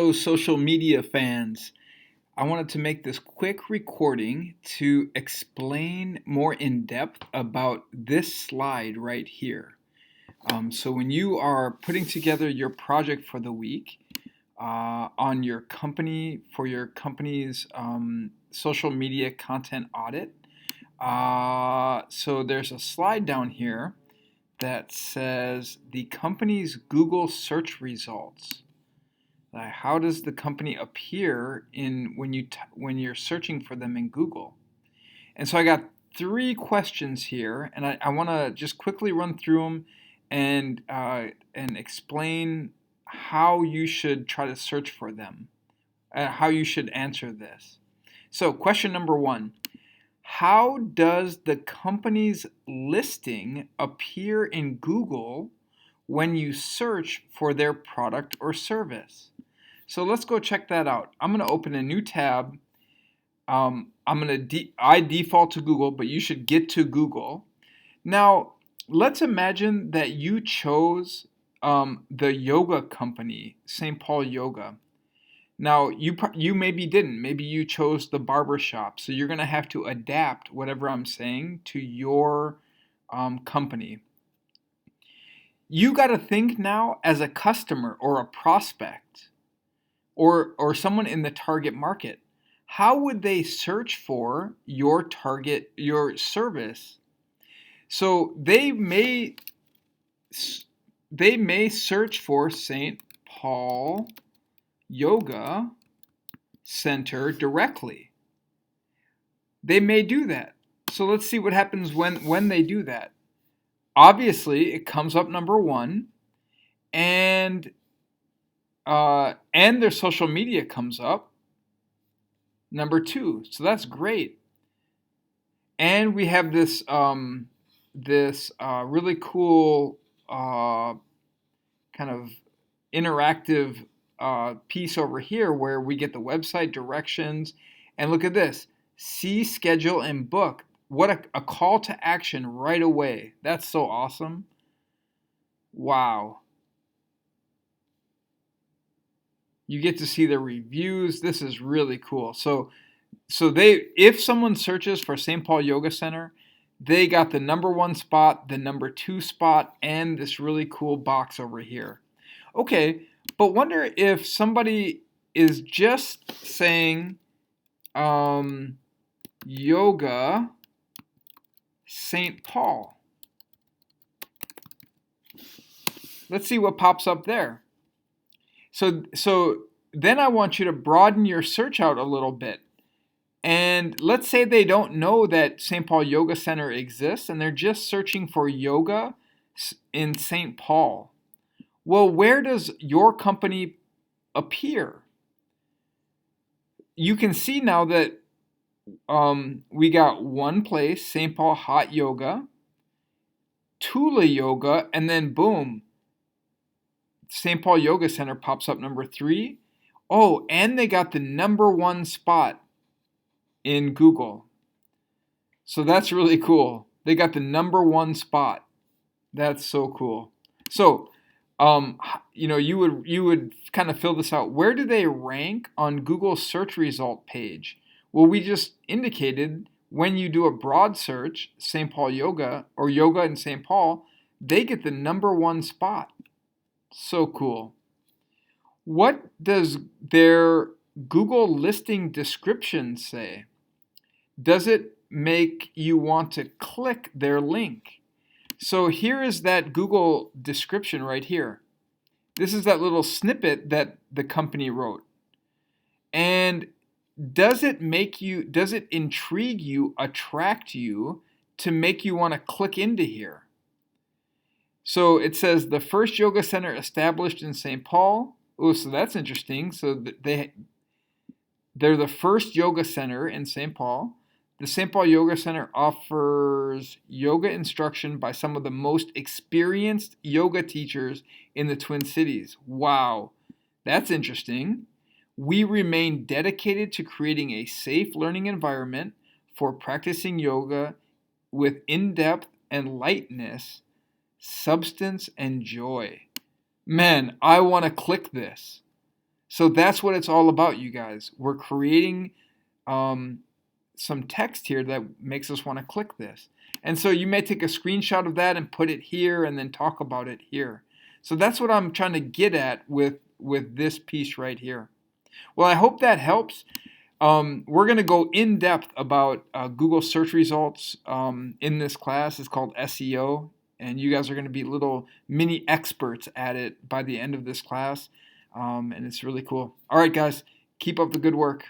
Hello, social media fans. I wanted to make this quick recording to explain more in depth about this slide right here. So, when you are putting together your project for the week on your company for your company's social media content audit, so there's a slide down here that says the company's Google search results. How does the company appear in when you're searching for them in Google? And so I got three questions here, and I want to just quickly run through them and explain how you should try to search for them, how you should answer this. So question number one: how does the company's listing appear in Google when you search for their product or service? So let's go check that out. I'm going to open a new tab. I default to Google, but you should get to Google. Now, let's imagine that you chose the yoga company, St. Paul Yoga. Now, you maybe didn't. Maybe you chose the barber shop. So you're going to have to adapt whatever I'm saying to your company. You got to think now as a customer or a prospect, or someone in the target market. How would they search for your service? So they may search for St. Paul Yoga Center directly. They may do that. So let's see what happens when they do that. Obviously, it comes up number one, and their social media comes up number two. So that's great. And we have this really cool kind of interactive piece over here where we get the website directions. And look at this: see, schedule, and book. What a call to action right away. That's so awesome. Wow. You get to see the reviews. This is really cool. So if someone searches for St. Paul Yoga Center, they got the number one spot, the number two spot, and this really cool box over here. Okay, but wonder if somebody is just saying yoga St. Paul. Let's see what pops up there. So then I want you to broaden your search out a little bit. And let's say they don't know that St. Paul Yoga Center exists and they're just searching for yoga in St. Paul. Well, where does your company appear? You can see now that we got one place, St. Paul Hot Yoga, Tula Yoga, and then boom, St. Paul Yoga Center pops up number three. Oh, and they got the number one spot in Google. So that's really cool. They got the number one spot. That's so cool. So, you would kind of fill this out. Where do they rank on Google search result page? Well, we just indicated when you do a broad search, St. Paul Yoga or yoga in St. Paul, they get the number one spot. So cool. What does their Google listing description say? Does it make you want to click their link? So here is that Google description right here. This is that little snippet that the company wrote. And does it intrigue you, attract you to make you want to click into here? So it says the first yoga center established in St. Paul. Oh, so that's interesting. So they're the first yoga center in St. Paul. The St. Paul Yoga Center offers yoga instruction by some of the most experienced yoga teachers in the Twin Cities. Wow, that's interesting. We remain dedicated to creating a safe learning environment for practicing yoga with in-depth and lightness, substance, and joy. Man, I want to click this. So that's what it's all about, you guys. We're creating some text here that makes us want to click this. And so you may take a screenshot of that and put it here and then talk about it here. So that's what I'm trying to get at with this piece right here. Well, I hope that helps. We're going to go in depth about Google search results in this class. It's called SEO, and you guys are going to be little mini experts at it by the end of this class, and it's really cool. All right, guys, keep up the good work.